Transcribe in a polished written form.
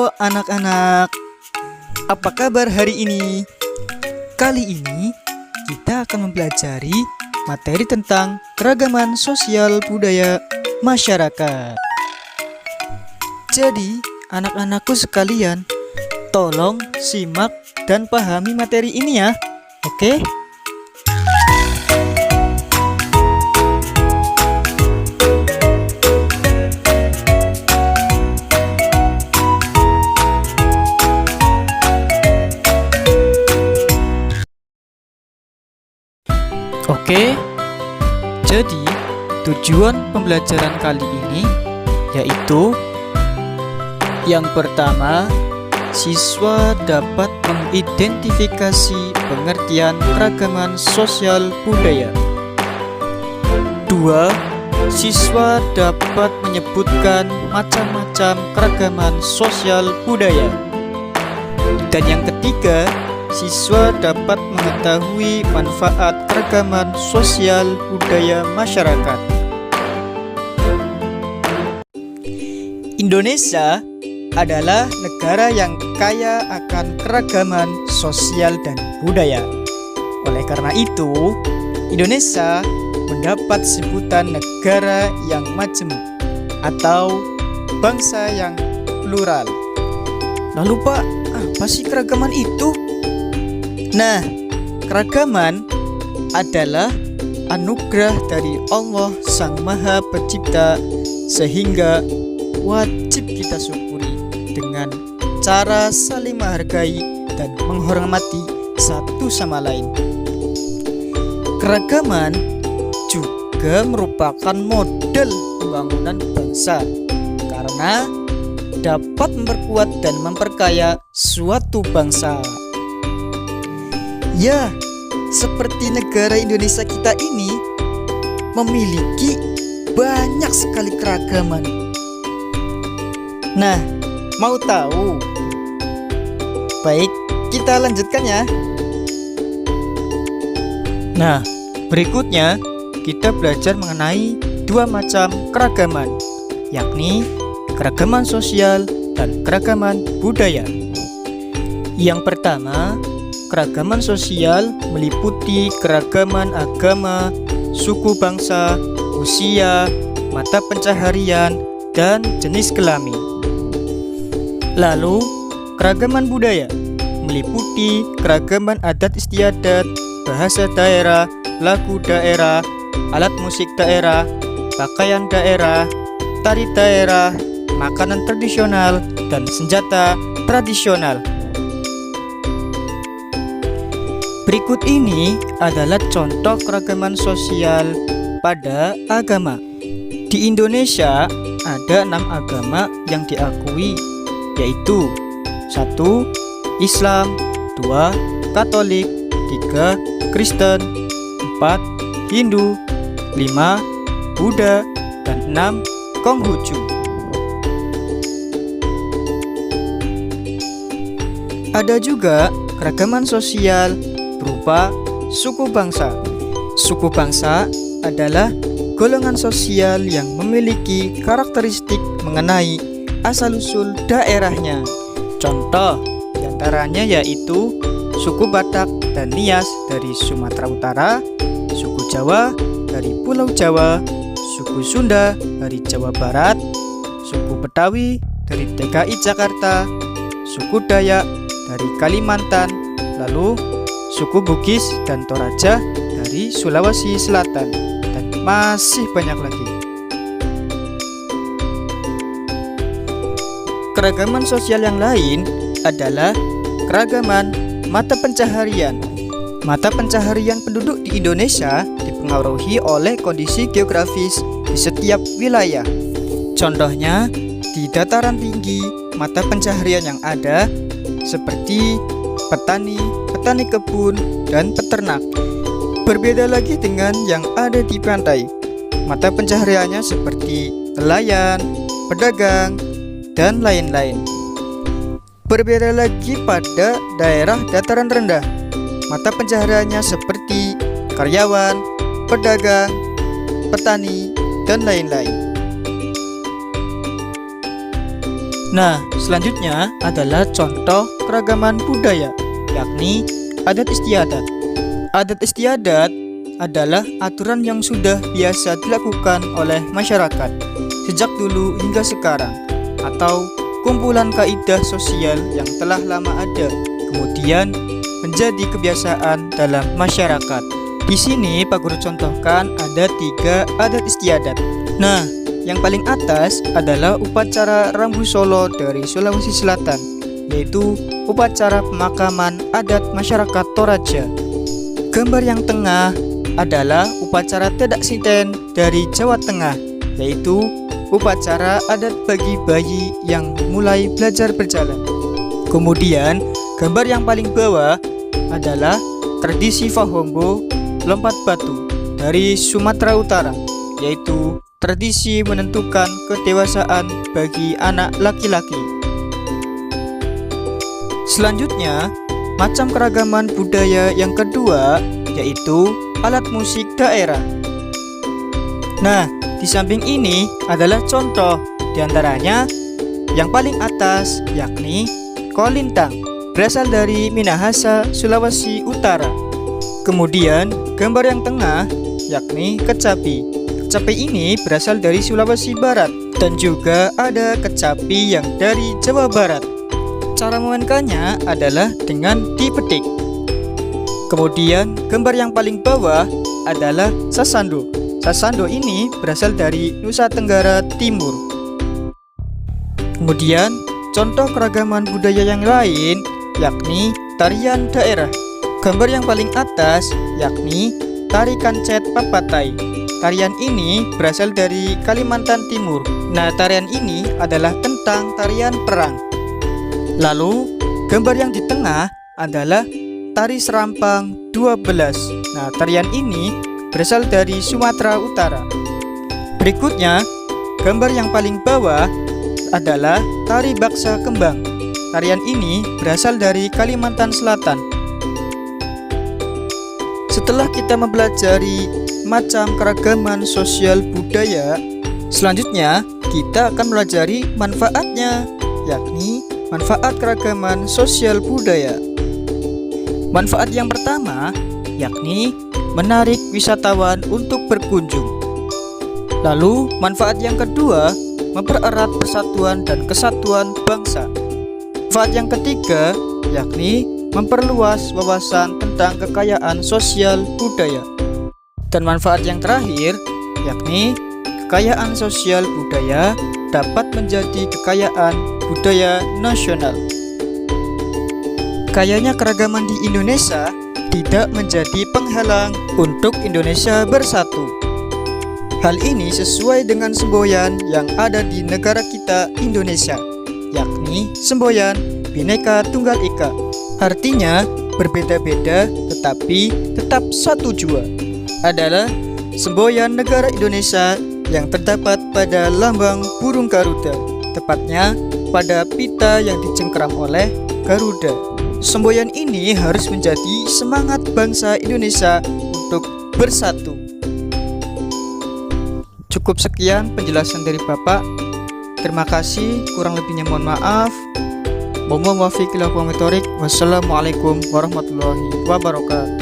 Halo anak-anak, apa kabar hari ini? Kali ini kita akan mempelajari materi tentang keragaman sosial budaya masyarakat. Jadi, anak-anakku sekalian, tolong simak dan pahami materi ini ya, oke? Oke, jadi tujuan pembelajaran kali ini yaitu yang pertama, siswa dapat mengidentifikasi pengertian keragaman sosial budaya. 2. Siswa dapat menyebutkan macam-macam keragaman sosial budaya. Dan yang ketiga, siswa dapat mengetahui manfaat keragaman sosial budaya masyarakat. Indonesia adalah negara yang kaya akan keragaman sosial dan budaya. Oleh karena itu, Indonesia mendapat sebutan negara yang majemuk atau bangsa yang plural. Lalu Pak, apa sih keragaman itu? Nah, keragaman adalah anugerah dari Allah Sang Maha Pencipta, sehingga wajib kita syukuri dengan cara saling menghargai dan menghormati satu sama lain. Keragaman juga merupakan model pembangunan bangsa karena dapat memperkuat dan memperkaya suatu bangsa. Ya, seperti negara Indonesia kita ini memiliki banyak sekali keragaman. Nah, mau tahu? Baik, kita lanjutkan ya. Nah, berikutnya kita belajar mengenai dua macam keragaman, yakni keragaman sosial dan keragaman budaya. Yang pertama, keragaman sosial meliputi keragaman agama, suku bangsa, usia, mata pencaharian, dan jenis kelamin. Lalu, keragaman budaya meliputi keragaman adat istiadat, bahasa daerah, lagu daerah, alat musik daerah, pakaian daerah, tari daerah, makanan tradisional, dan senjata tradisional. Berikut ini adalah contoh keragaman sosial pada agama. Di Indonesia ada 6 agama yang diakui, yaitu 1. Islam, 2. Katolik, 3. Kristen, 4. Hindu, 5. Buddha, dan 6. Konghucu. Ada juga keragaman sosial berupa suku bangsa. Suku bangsa adalah golongan sosial yang memiliki karakteristik mengenai asal-usul daerahnya. Contoh diantaranya yaitu suku Batak dan Nias dari Sumatera Utara, suku Jawa dari Pulau Jawa, suku Sunda dari Jawa Barat, suku Betawi dari DKI Jakarta, suku Dayak dari Kalimantan, lalu suku Bugis dan Toraja dari Sulawesi Selatan, dan masih banyak lagi. Keragaman sosial yang lain adalah keragaman mata pencaharian. Mata pencaharian penduduk di Indonesia dipengaruhi oleh kondisi geografis di setiap wilayah. Contohnya, di dataran tinggi, mata pencaharian yang ada seperti petani kebun, dan peternak. Berbeda lagi dengan yang ada di pantai. Mata pencahariannya seperti nelayan, pedagang, dan lain-lain. Berbeda lagi pada daerah dataran rendah. Mata pencahariannya seperti karyawan, pedagang, petani, dan lain-lain. Nah, selanjutnya adalah contoh keragaman budaya, yakni adat istiadat. Adat istiadat adalah aturan yang sudah biasa dilakukan oleh masyarakat sejak dulu hingga sekarang, atau kumpulan kaidah sosial yang telah lama ada, kemudian menjadi kebiasaan dalam masyarakat. Di sini Pak Guru contohkan ada 3 adat istiadat. Nah, yang paling atas adalah upacara Rambu Solo dari Sulawesi Selatan, yaitu upacara pemakaman adat masyarakat Toraja. Gambar yang tengah adalah upacara Tedak Sinten dari Jawa Tengah, yaitu upacara adat bagi bayi yang mulai belajar berjalan. Kemudian, gambar yang paling bawah adalah tradisi Fahombo lompat batu dari Sumatera Utara, yaitu tradisi menentukan kedewasaan bagi anak laki-laki. Selanjutnya, macam keragaman budaya yang kedua yaitu alat musik daerah. Nah, di samping ini adalah contoh diantaranya yang paling atas yakni kolintang, berasal dari Minahasa, Sulawesi Utara. Kemudian gambar yang tengah yakni kecapi. Kecapi ini berasal dari Sulawesi Barat dan juga ada kecapi yang dari Jawa Barat. Cara memainkannya adalah dengan dipetik. Kemudian gambar yang paling bawah adalah sasando. Sasando ini berasal dari Nusa Tenggara Timur. Kemudian contoh keragaman budaya yang lain yakni tarian daerah. Gambar yang paling atas yakni tari kancet papatai. Tarian ini berasal dari Kalimantan Timur. Nah, tarian ini adalah tentang tarian perang. Lalu, gambar yang di tengah adalah tari serampang 12. Nah, tarian ini berasal dari Sumatera Utara. Berikutnya, gambar yang paling bawah adalah tari baksa kembang. Tarian ini berasal dari Kalimantan Selatan. Setelah kita mempelajari macam keragaman sosial budaya, selanjutnya kita akan mempelajari manfaatnya, yakni manfaat keragaman sosial budaya. Manfaat yang pertama yakni menarik wisatawan untuk berkunjung. Lalu manfaat yang kedua mempererat persatuan dan kesatuan bangsa. Manfaat yang ketiga yakni memperluas wawasan tentang kekayaan sosial budaya. Dan manfaat yang terakhir yakni kekayaan sosial budaya dapat menjadi kekayaan budaya nasional. Kayanya keragaman di Indonesia tidak menjadi penghalang untuk Indonesia bersatu. Hal ini sesuai dengan semboyan yang ada di negara kita Indonesia, yakni semboyan Bhinneka Tunggal Ika. Artinya berbeda-beda tetapi tetap satu jua. Adalah semboyan negara Indonesia yang terdapat pada lambang burung Garuda, tepatnya pada pita yang dicengkeram oleh Garuda. Semboyan ini harus menjadi semangat bangsa Indonesia untuk bersatu. Cukup sekian penjelasan dari Bapak. Terima kasih, kurang lebihnya mohon maaf. Wassalamualaikum warahmatullahi wabarakatuh.